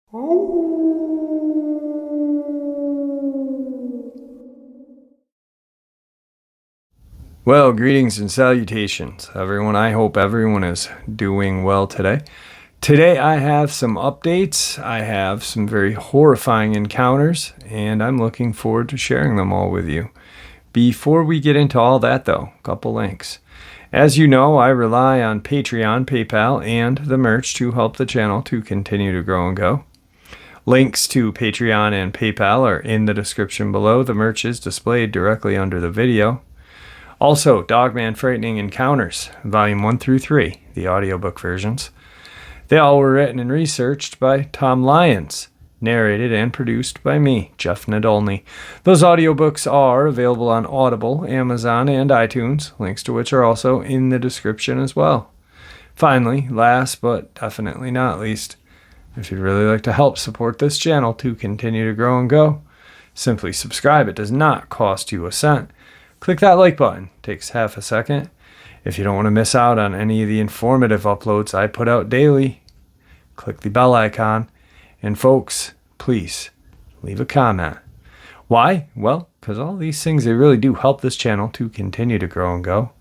Well, greetings and salutations, everyone. I hope everyone is doing well today. Today I have some updates. I have some very horrifying encounters, and I'm looking forward to sharing them all with you. Before we get into all that, though, a couple links. As you know, I rely on Patreon, PayPal, and the merch to help the channel to continue to grow and go. Links to Patreon and PayPal are in the description below. The merch is displayed directly under the video. Also, Dogman Frightening Encounters, Volume 1 through 3, the audiobook versions. They all were written and researched by Tom Lyons, narrated and produced by me, Jeff Nadolny. Those audiobooks are available on Audible, Amazon, and iTunes, links to which are also in the description as well. Finally, last but definitely not least, if you'd really like to help support this channel to continue to grow and go, simply subscribe. It does not cost you a cent. Click that like button. It takes half a second. If you don't want to miss out on any of the informative uploads I put out daily, click the bell icon. And folks, please leave a comment. Why? Well, because all these things, they really do help this channel to continue to grow and go.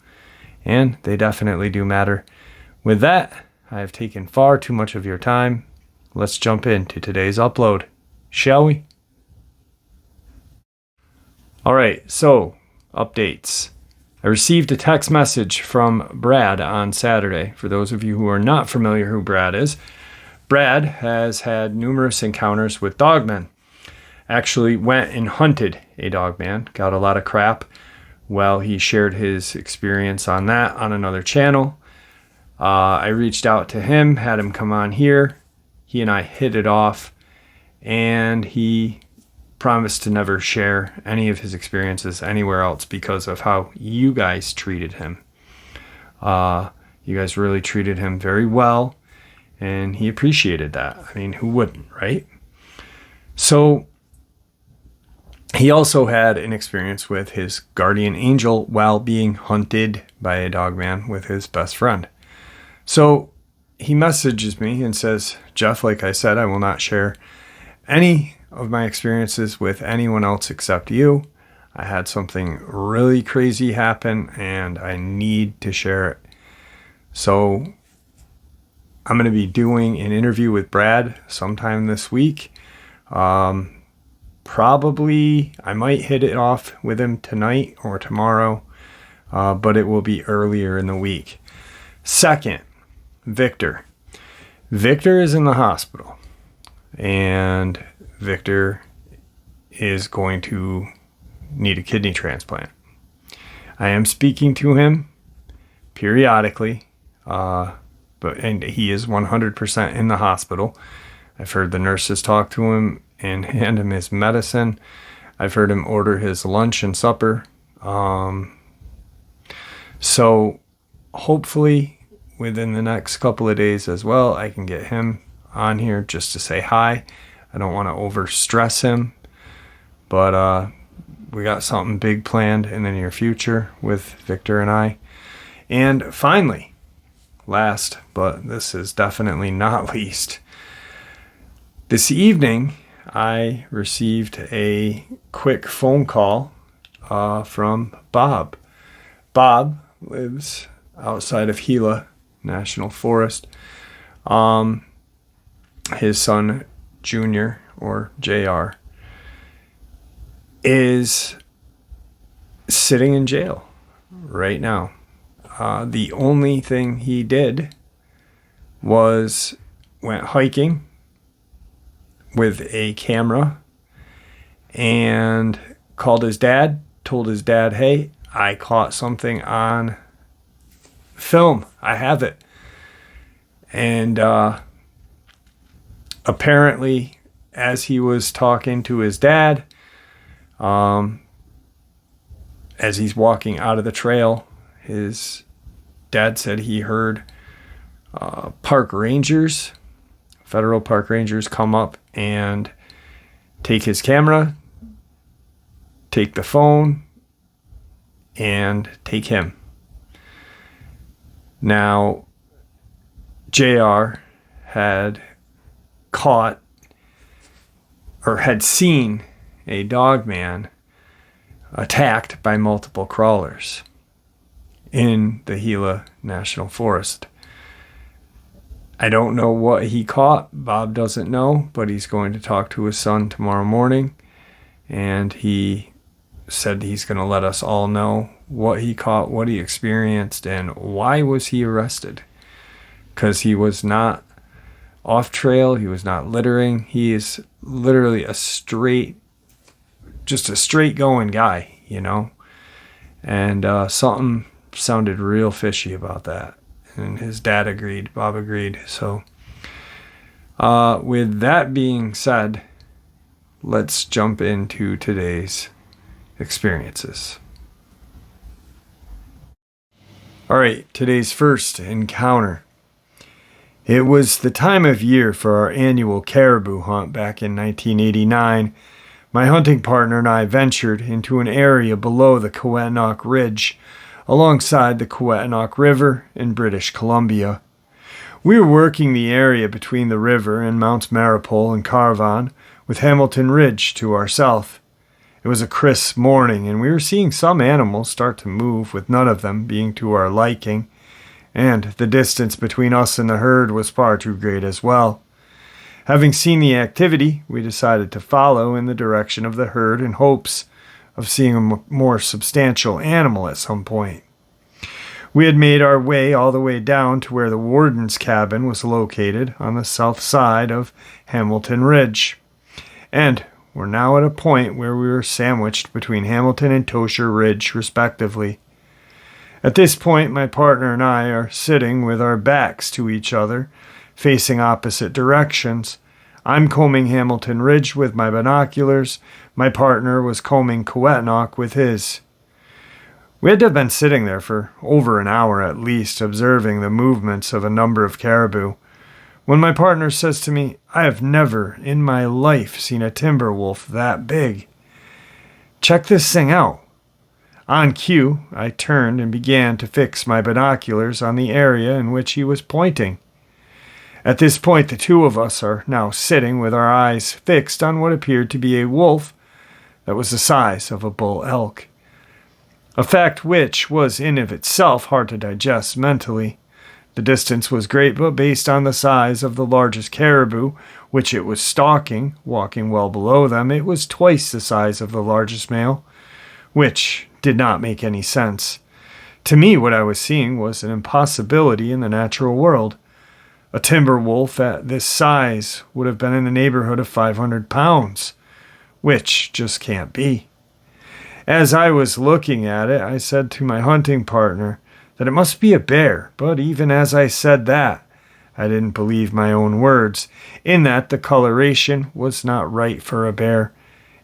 And they definitely do matter. With that, I have taken far too much of your time. Let's jump into today's upload, shall we? All right, so updates. I received a text message from Brad on Saturday. For those of you who are not familiar who Brad is, Brad has had numerous encounters with dogmen. Actually went and hunted a dogman, got a lot of crap. Well, he shared his experience on that on another channel. I reached out to him, had him come on here. He and I hit it off, and he promised to never share any of his experiences anywhere else because of how you guys treated him. You guys really treated him very well, and he appreciated that. I mean, who wouldn't, right? So he also had an experience with his guardian angel while being hunted by a dogman with his best friend. So he messages me and says, Jeff, like I said, I will not share any of my experiences with anyone else except you. I had something really crazy happen and I need to share it. So I'm going to be doing an interview with Brad sometime this week. Probably I might hit it off with him tonight or tomorrow, but it will be earlier in the week. Second, Victor. Victor is in the hospital, and Victor is going to need a kidney transplant. I am speaking to him periodically, and he is 100% in the hospital. I've heard the nurses talk to him and hand him his medicine. I've heard him order his lunch and supper. So hopefully within the next couple of days as well, I can get him on here just to say hi. I don't want to overstress him, but we got something big planned in the near future with Victor and I. And finally, last, but this is definitely not least, this evening I received a quick phone call from Bob. Bob lives outside of Gila National Forest. His son, Junior, or JR, is sitting in jail right now. The only thing he did was went hiking with a camera and called his dad, told his dad, hey, I caught something on film. I have it. And apparently, as he was talking to his dad, as he's walking out of the trail, his dad said he heard park rangers, federal park rangers, come up and take his camera, take the phone, and take him. Now, JR had caught or had seen a dogman attacked by multiple crawlers in the Gila National Forest. I don't know what he caught. Bob doesn't know, but he's going to talk to his son tomorrow morning, and he said he's going to let us all know what he caught, what he experienced, and why was he arrested. Because he was not off trail, he was not littering. He is literally just a straight going guy, you know. And something sounded real fishy about that. And his dad agreed, Bob agreed. So with that being said, let's jump into today's experiences. All right, today's first encounter. It was the time of year for our annual caribou hunt back in 1989. My hunting partner and I ventured into an area below the Coyote Ridge, alongside the Coyote River in British Columbia. We were working the area between the river and Mounts Maripol and Carvon, with Hamilton Ridge to our south. It was a crisp morning, and we were seeing some animals start to move, with none of them being to our liking, and the distance between us and the herd was far too great as well. Having seen the activity, we decided to follow in the direction of the herd in hopes of seeing a more substantial animal at some point. We had made our way all the way down to where the warden's cabin was located on the south side of Hamilton Ridge, and we're now at a point where we were sandwiched between Hamilton and Tosher Ridge, respectively. At this point, my partner and I are sitting with our backs to each other, facing opposite directions. I'm combing Hamilton Ridge with my binoculars. My partner was combing Coyote with his. We had to have been sitting there for over an hour at least, observing the movements of a number of caribou, when my partner says to me, "I have never in my life seen a timber wolf that big. Check this thing out." On cue, I turned and began to fix my binoculars on the area in which he was pointing. At this point, the two of us are now sitting with our eyes fixed on what appeared to be a wolf that was the size of a bull elk. A fact which was in of itself hard to digest mentally. The distance was great, but based on the size of the largest caribou, which it was stalking, walking well below them, it was twice the size of the largest male, which did not make any sense. To me, what I was seeing was an impossibility in the natural world. A timber wolf at this size would have been in the neighborhood of 500 pounds, which just can't be. As I was looking at it, I said to my hunting partner that it must be a bear, but even as I said that, I didn't believe my own words, in that the coloration was not right for a bear,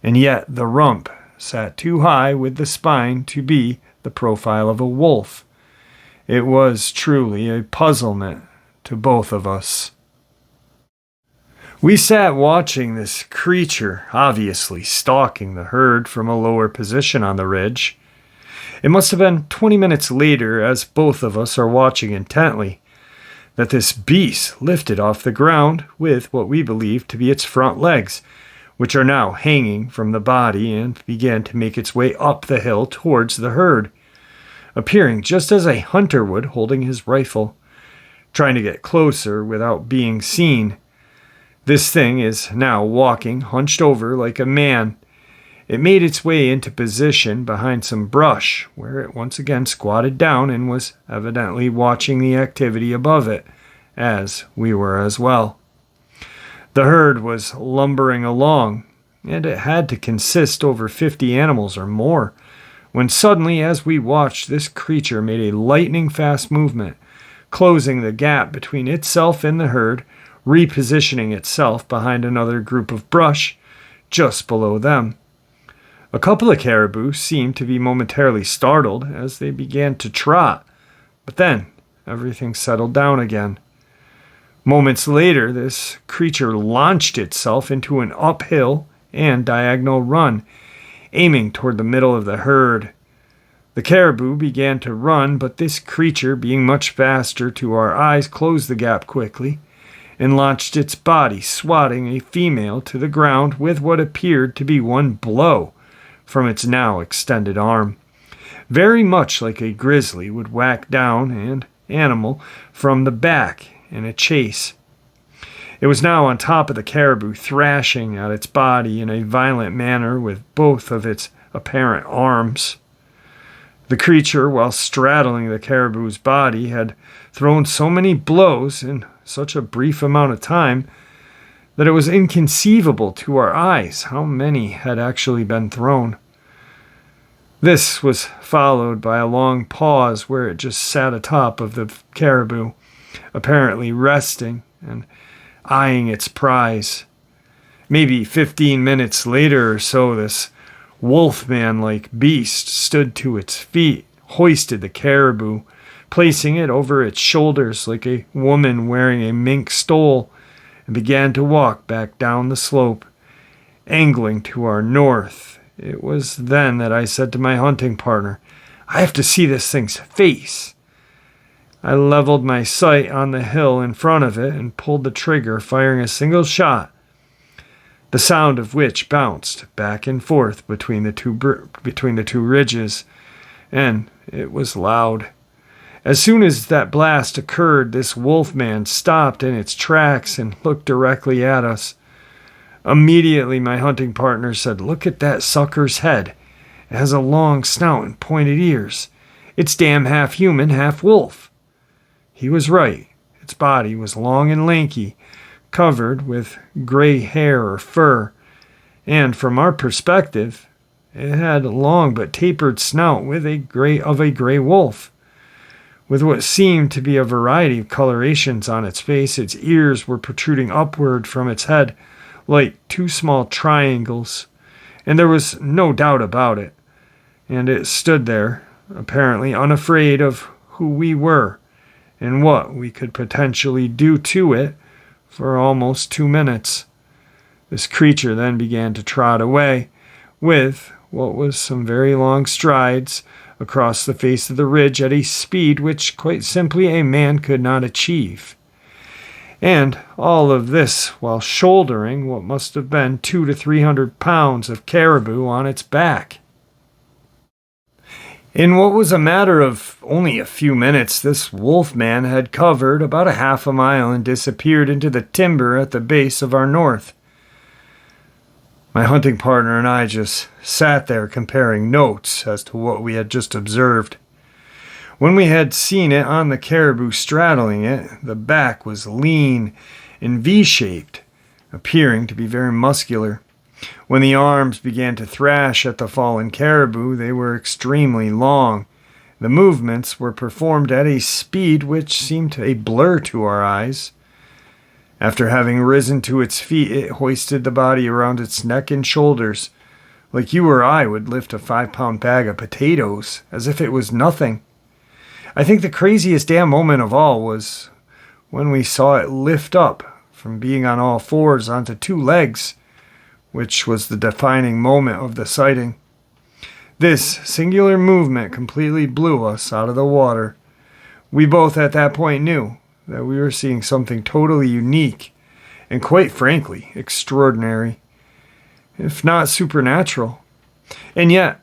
and yet the rump sat too high with the spine to be the profile of a wolf. It was truly a puzzlement to both of us. We sat watching this creature, obviously stalking the herd from a lower position on the ridge. It must have been 20 minutes later, as both of us are watching intently, that this beast lifted off the ground with what we believe to be its front legs, which are now hanging from the body, and began to make its way up the hill towards the herd, appearing just as a hunter would, holding his rifle, trying to get closer without being seen. This thing is now walking hunched over like a man. It made its way into position behind some brush, where it once again squatted down and was evidently watching the activity above it, as we were as well. The herd was lumbering along, and it had to consist over 50 animals or more, when suddenly, as we watched, this creature made a lightning-fast movement, closing the gap between itself and the herd, repositioning itself behind another group of brush just below them. A couple of caribou seemed to be momentarily startled as they began to trot, but then everything settled down again. Moments later, this creature launched itself into an uphill and diagonal run, aiming toward the middle of the herd. The caribou began to run, but this creature, being much faster to our eyes, closed the gap quickly and launched its body, swatting a female to the ground with what appeared to be one blow from its now extended arm, very much like a grizzly would whack down an animal from the back in a chase. It was now on top of the caribou, thrashing at its body in a violent manner with both of its apparent arms. The creature, while straddling the caribou's body, had thrown so many blows in such a brief amount of time that it was inconceivable to our eyes how many had actually been thrown. This was followed by a long pause where it just sat atop of the caribou, apparently resting and eyeing its prize. Maybe 15 minutes later or so, this wolfman-like beast stood to its feet, hoisted the caribou, placing it over its shoulders like a woman wearing a mink stole, and began to walk back down the slope, angling to our north. It was then that I said to my hunting partner, "I have to see this thing's face." I leveled my sight on the hill in front of it and pulled the trigger, firing a single shot, the sound of which bounced back and forth between the two ridges, and it was loud. As soon as that blast occurred, this wolfman stopped in its tracks and looked directly at us. Immediately, my hunting partner said, "Look at that sucker's head. It has a long snout and pointed ears. It's damn half human, half wolf." He was right. Its body was long and lanky, covered with gray hair or fur, and from our perspective, it had a long but tapered snout with a gray wolf. With what seemed to be a variety of colorations on its face, its ears were protruding upward from its head like two small triangles, and there was no doubt about it. And it stood there, apparently unafraid of who we were and what we could potentially do to it for almost 2 minutes. This creature then began to trot away with what was some very long strides across the face of the ridge at a speed which quite simply a man could not achieve. And all of this while shouldering what must have been 200 to 300 pounds of caribou on its back. In what was a matter of only a few minutes, this wolf man had covered about a half a mile and disappeared into the timber at the base of our north. My hunting partner and I just sat there comparing notes as to what we had just observed. When we had seen it on the caribou straddling it, the back was lean and V-shaped, appearing to be very muscular. When the arms began to thrash at the fallen caribou, they were extremely long. The movements were performed at a speed which seemed a blur to our eyes. After having risen to its feet, it hoisted the body around its neck and shoulders, like you or I would lift a 5-pound bag of potatoes, as if it was nothing. I think the craziest damn moment of all was when we saw it lift up from being on all fours onto 2 legs, which was the defining moment of the sighting. This singular movement completely blew us out of the water. We both at that point knew that we were seeing something totally unique and, quite frankly, extraordinary, if not supernatural. And yet,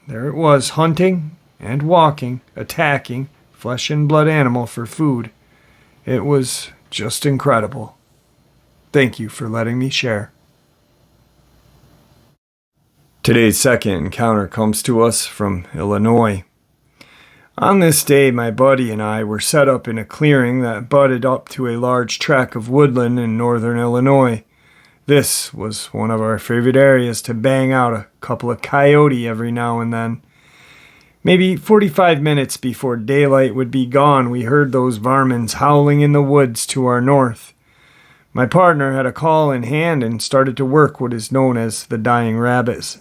there it was, hunting and walking, attacking flesh and blood animal for food. It was just incredible. Thank you for letting me share. Today's second encounter comes to us from Illinois. On this day, my buddy and I were set up in a clearing that butted up to a large tract of woodland in northern Illinois. This was one of our favorite areas to bang out a couple of coyote every now and then. Maybe 45 minutes before daylight would be gone, we heard those varmints howling in the woods to our north. My partner had a call in hand and started to work what is known as the dying rabbits.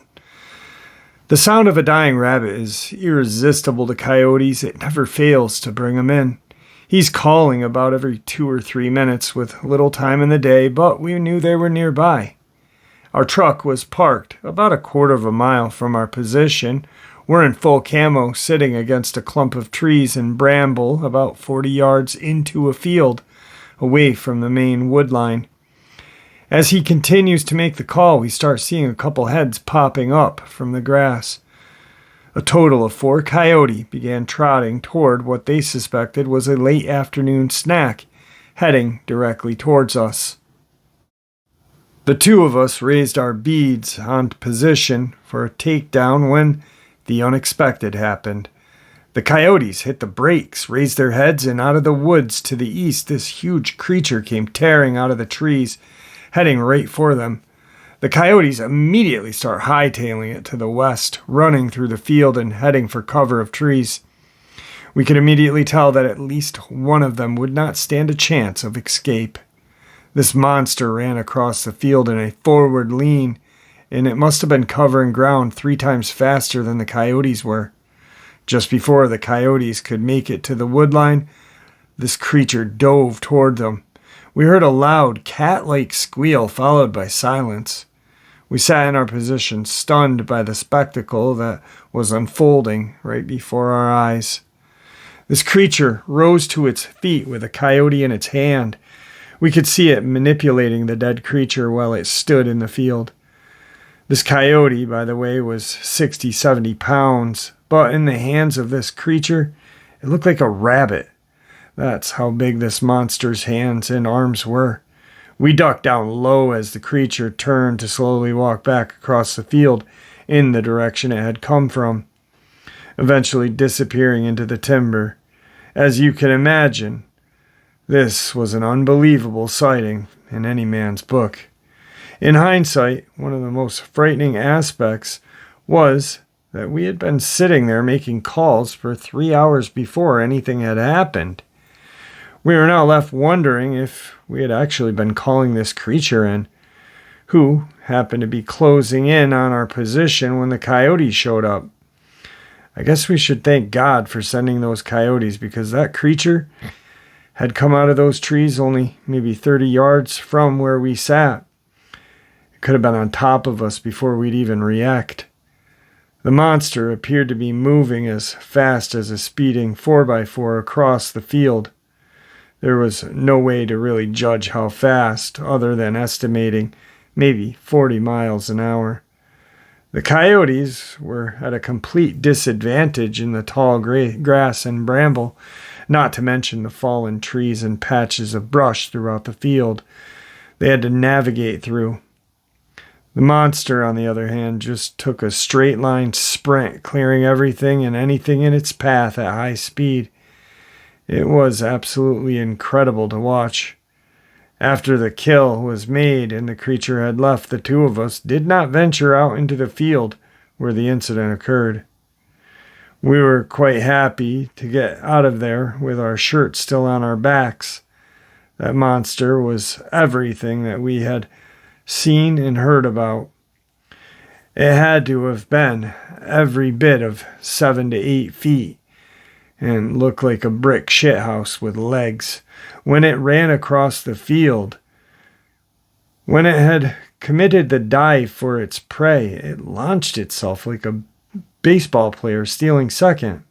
The sound of a dying rabbit is irresistible to coyotes. It never fails to bring them in. He's calling about every 2 or 3 minutes with little time in the day, but we knew they were nearby. Our truck was parked about a quarter of a mile from our position. We're in full camo, sitting against a clump of trees and bramble about 40 yards into a field away from the main wood line. As he continues to make the call, we start seeing a couple heads popping up from the grass. A total of 4 coyote began trotting toward what they suspected was a late afternoon snack, heading directly towards us. The 2 of us raised our beads on position for a takedown when the unexpected happened. The coyotes hit the brakes, raised their heads, and out of the woods to the east, this huge creature came tearing out of the trees, heading right for them. The coyotes immediately start hightailing it to the west, running through the field and heading for cover of trees. We could immediately tell that at least one of them would not stand a chance of escape. This monster ran across the field in a forward lean, and it must have been covering ground 3 times faster than the coyotes were. Just before the coyotes could make it to the woodline, this creature dove toward them. We heard a loud, cat-like squeal followed by silence. We sat in our position, stunned by the spectacle that was unfolding right before our eyes. This creature rose to its feet with a coyote in its hand. We could see it manipulating the dead creature while it stood in the field. This coyote, by the way, was 60, 70 pounds, but in the hands of this creature, it looked like a rabbit. That's how big this monster's hands and arms were. We ducked down low as the creature turned to slowly walk back across the field in the direction it had come from, eventually disappearing into the timber. As you can imagine, this was an unbelievable sighting in any man's book. In hindsight, one of the most frightening aspects was that we had been sitting there making calls for 3 hours before anything had happened. We were now left wondering if we had actually been calling this creature in, who happened to be closing in on our position when the coyotes showed up. I guess we should thank God for sending those coyotes, because that creature had come out of those trees only maybe 30 yards from where we sat. It could have been on top of us before we'd even react. The monster appeared to be moving as fast as a speeding 4x4 across the field. There was no way to really judge how fast, other than estimating maybe 40 miles an hour. The coyotes were at a complete disadvantage in the tall grass and bramble, not to mention the fallen trees and patches of brush throughout the field they had to navigate through. The monster, on the other hand, just took a straight line sprint, clearing everything and anything in its path at high speed. It was absolutely incredible to watch. After the kill was made and the creature had left, the 2 of us did not venture out into the field where the incident occurred. We were quite happy to get out of there with our shirts still on our backs. That monster was everything that we had seen and heard about. It had to have been every bit of 7 to 8 feet and looked like a brick shithouse with legs. When it ran across the field, when it had committed the dive for its prey, it launched itself like a baseball player stealing second.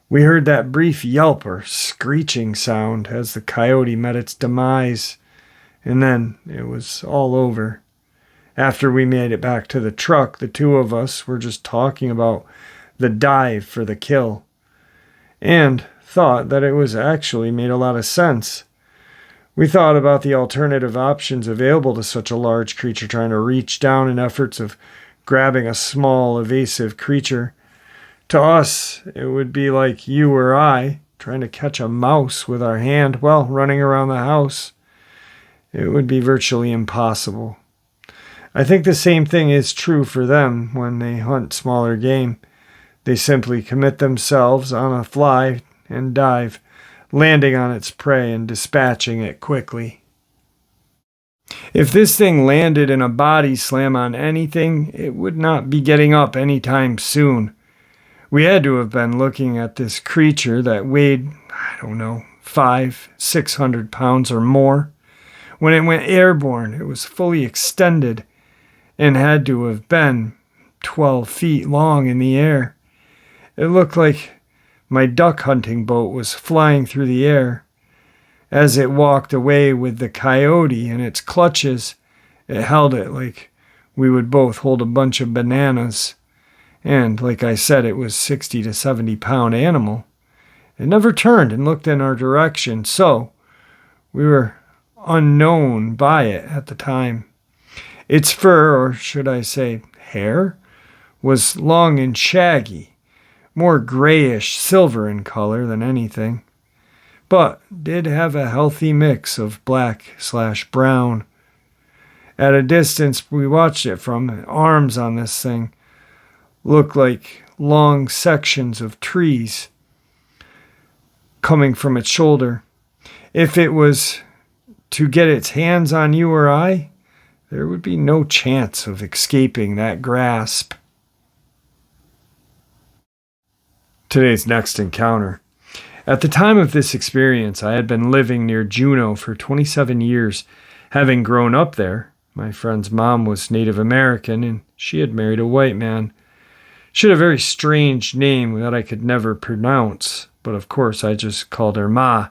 We heard that brief yelp or screeching sound as the coyote met its demise, and then it was all over. After we made it back to the truck, the 2 of us were just talking about the dive for the kill, and thought that it was actually made a lot of sense. We thought about the alternative options available to such a large creature trying to reach down in efforts of grabbing a small, evasive creature. To us, it would be like you or I trying to catch a mouse with our hand while running around the house. It would be virtually impossible. I think the same thing is true for them when they hunt smaller game. They simply commit themselves on a fly and dive, landing on its prey and dispatching it quickly. If this thing landed in a body slam on anything, it would not be getting up anytime soon. We had to have been looking at this creature that weighed, 500-600 pounds or more. When it went airborne, it was fully extended and had to have been 12 feet long in the air. It looked like my duck hunting boat was flying through the air. As it walked away with the coyote in its clutches, it held it like we would both hold a bunch of bananas. And like I said, it was 60 to 70-pound animal. It never turned and looked in our direction, so we were unknown by it at the time. Its fur, or should I say hair, was long and shaggy, more grayish silver in color than anything, but did have a healthy mix of black/brown. At a distance we watched it from, arms on this thing looked like long sections of trees coming from its shoulder. If it was to get its hands on you or I, there would be no chance of escaping that grasp. Today's next encounter. At the time of this experience, I had been living near Juneau for 27 years. Having grown up there, my friend's mom was Native American and she had married a white man. She had a very strange name that I could never pronounce, but of course I just called her Ma.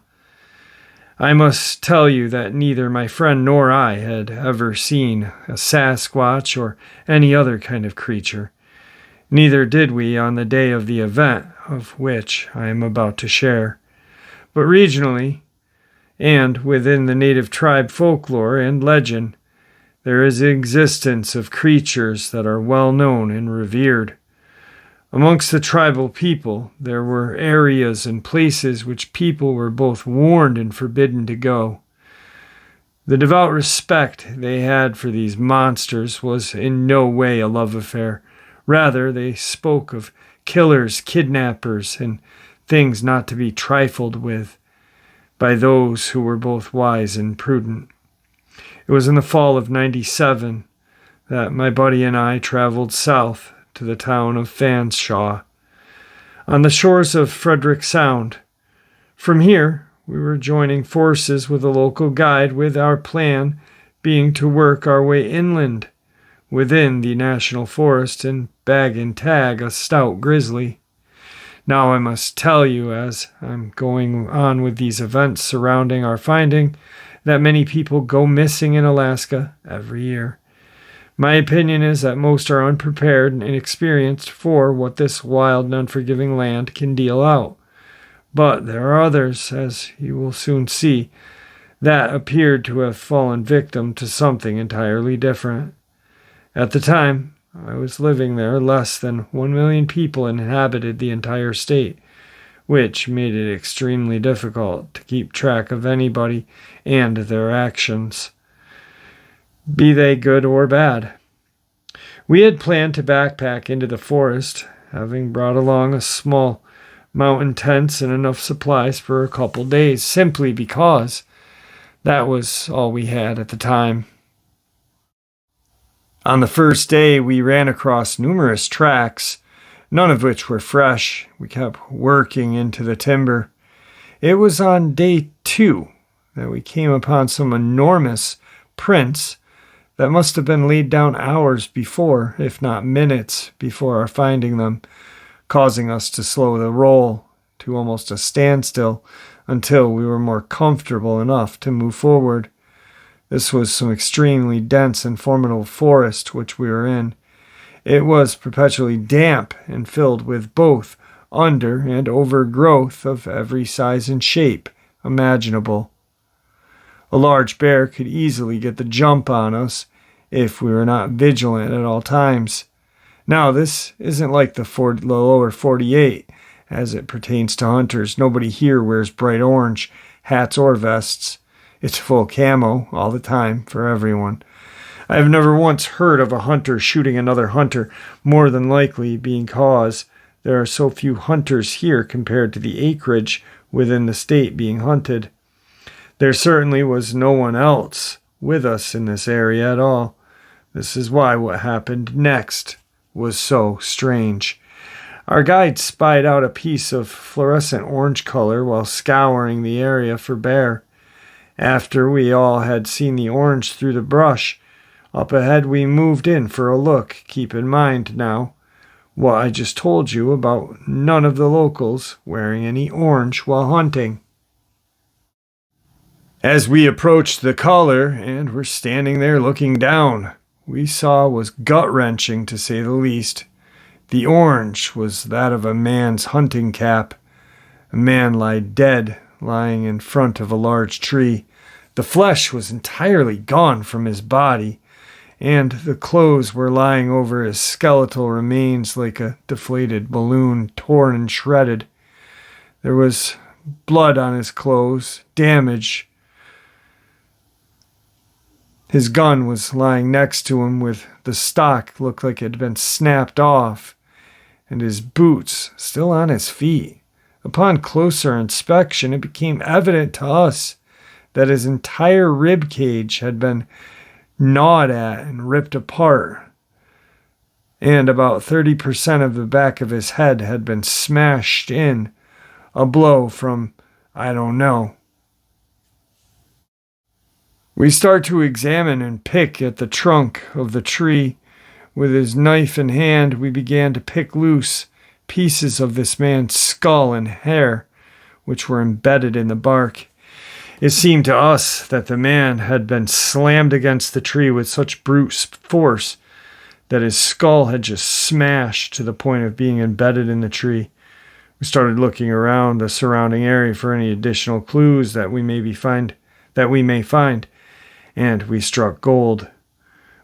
I must tell you that neither my friend nor I had ever seen a Sasquatch or any other kind of creature. Neither did we on the day of the event, of which I am about to share. But regionally, and within the native tribe folklore and legend, there is the existence of creatures that are well known and revered. Amongst the tribal people, there were areas and places which people were both warned and forbidden to go. The devout respect they had for these monsters was in no way a love affair. Rather, they spoke of killers, kidnappers, and things not to be trifled with by those who were both wise and prudent. It was in the fall of '97 that my buddy and I traveled south to the town of Fanshawe, on the shores of Frederick Sound. From here, we were joining forces with a local guide, with our plan being to work our way inland within the national forest and bag and tag a stout grizzly. Now I must tell you, as I'm going on with these events surrounding our finding, that many people go missing in Alaska every year. My opinion is that most are unprepared and inexperienced for what this wild and unforgiving land can deal out. But there are others, as you will soon see, that appeared to have fallen victim to something entirely different. At the time I was living there, less than 1 million people inhabited the entire state, which made it extremely difficult to keep track of anybody and their actions, be they good or bad. We had planned to backpack into the forest, having brought along a small mountain tents and enough supplies for a couple days, simply because that was all we had at the time. On the first day, we ran across numerous tracks, none of which were fresh. We kept working into the timber. It was on day 2 that we came upon some enormous prints that must have been laid down hours before, if not minutes before our finding them, causing us to slow the roll to almost a standstill until we were more comfortable enough to move forward. This was some extremely dense and formidable forest which we were in. It was perpetually damp and filled with both under and overgrowth of every size and shape imaginable. A large bear could easily get the jump on us if we were not vigilant at all times. Now, this isn't like the lower 48 as it pertains to hunters. Nobody here wears bright orange hats or vests. It's full camo all the time for everyone. I have never once heard of a hunter shooting another hunter, more than likely being cause there are so few hunters here compared to the acreage within the state being hunted. There certainly was no one else with us in this area at all. This is why what happened next was so strange. Our guide spied out a piece of fluorescent orange color while scouring the area for bear. After we all had seen the orange through the brush, up ahead we moved in for a look. Keep in mind now what I just told you about none of the locals wearing any orange while hunting. As we approached the collar and were standing there looking down, we saw was gut-wrenching to say the least. The orange was that of a man's hunting cap. A man lay dead, lying in front of a large tree. The flesh was entirely gone from his body, and the clothes were lying over his skeletal remains like a deflated balloon, torn and shredded. There was blood on his clothes, damage. His gun was lying next to him with the stock looked like it had been snapped off, and his boots still on his feet. Upon closer inspection, it became evident to us that his entire rib cage had been gnawed at and ripped apart, and about 30% of the back of his head had been smashed in, a blow from, I don't know. We start to examine and pick at the trunk of the tree. With his knife in hand, we began to pick loose pieces of this man's skull and hair, which were embedded in the bark. It seemed to us that the man had been slammed against the tree with such brute force that his skull had just smashed to the point of being embedded in the tree. We started looking around the surrounding area for any additional clues that we may find, and we struck gold.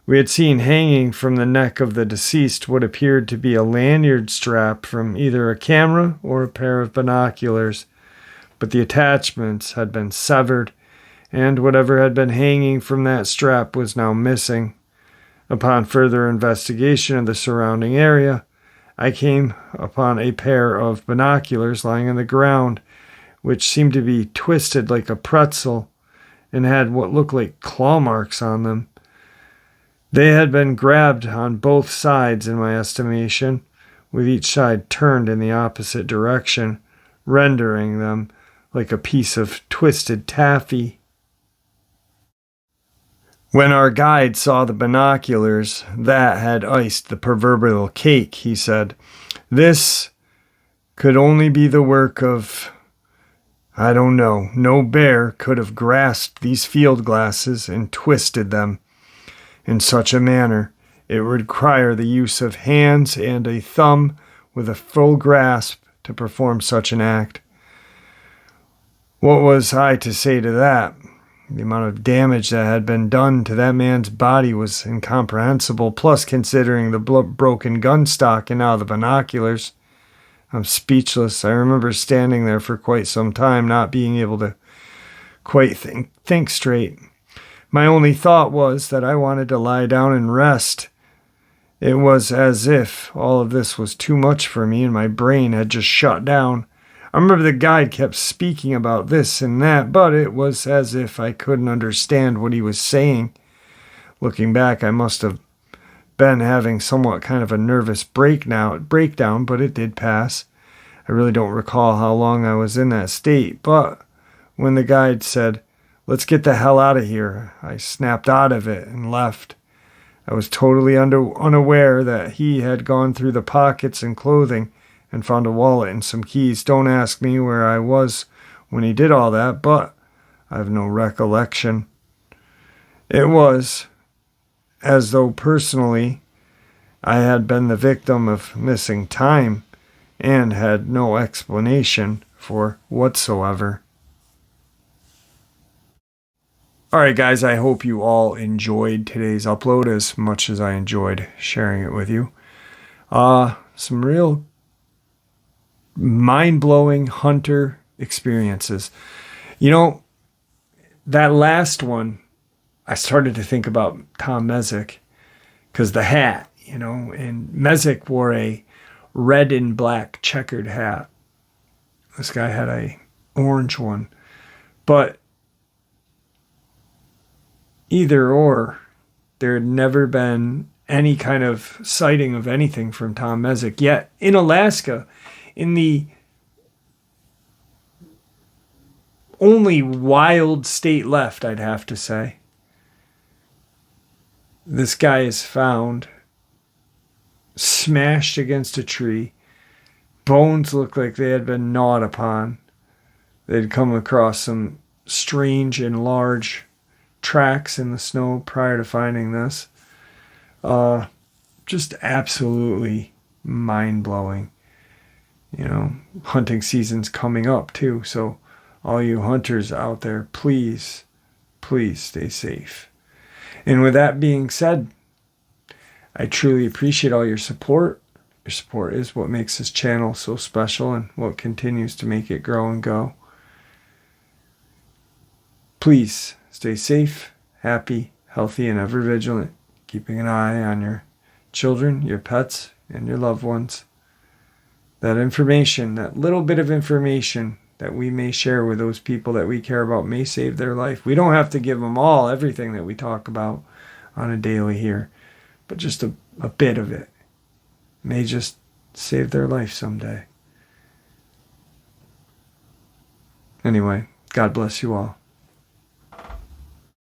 We had seen hanging from the neck of the deceased what appeared to be a lanyard strap from either a camera or a pair of binoculars, but the attachments had been severed, and whatever had been hanging from that strap was now missing. Upon further investigation of the surrounding area, I came upon a pair of binoculars lying on the ground, which seemed to be twisted like a pretzel and had what looked like claw marks on them. They had been grabbed on both sides, in my estimation, with each side turned in the opposite direction, rendering them like a piece of twisted taffy. When our guide saw the binoculars, that had iced the proverbial cake, he said. This could only be the work of, I don't know, no bear could have grasped these field glasses and twisted them in such a manner. It would require the use of hands and a thumb with a full grasp to perform such an act. What was I to say to that? The amount of damage that had been done to that man's body was incomprehensible, plus considering the broken gun stock and now the binoculars. I'm speechless. I remember standing there for quite some time, not being able to quite think straight. My only thought was that I wanted to lie down and rest. It was as if all of this was too much for me and my brain had just shut down. I remember the guide kept speaking about this and that, but it was as if I couldn't understand what he was saying. Looking back, I must have been having somewhat kind of a nervous breakdown, but it did pass. I really don't recall how long I was in that state, but when the guide said, "Let's get the hell out of here," I snapped out of it and left. I was totally unaware that he had gone through the pockets and clothing and found a wallet and some keys. Don't ask me where I was when he did all that, but I have no recollection. It was as though personally I had been the victim of missing time and had no explanation for whatsoever. Alright guys, I hope you all enjoyed today's upload as much as I enjoyed sharing it with you. Some real mind-blowing hunter experiences. You know, that last one, I started to think about Tom Mezek because the hat, you know, and Mezek wore a red and black checkered hat. This guy had a orange one. But either or, there had never been any kind of sighting of anything from Tom Mezek. Yet in Alaska, in the only wild state left, I'd have to say, this guy is found smashed against a tree. Bones look like they had been gnawed upon. They'd come across some strange and large tracks in the snow prior to finding this. Just absolutely mind-blowing. You know, hunting season's coming up too, so all you hunters out there, please stay safe. And with that being said, I truly appreciate all your support. Your support is what makes this channel so special and what continues to make it grow and go. Please stay safe, happy, healthy, and ever vigilant, keeping an eye on your children, your pets, and your loved ones. That information, that little bit of information that we may share with those people that we care about may save their life. We don't have to give them everything that we talk about on a daily here, but just a bit of it may just save their life someday. Anyway, God bless you all.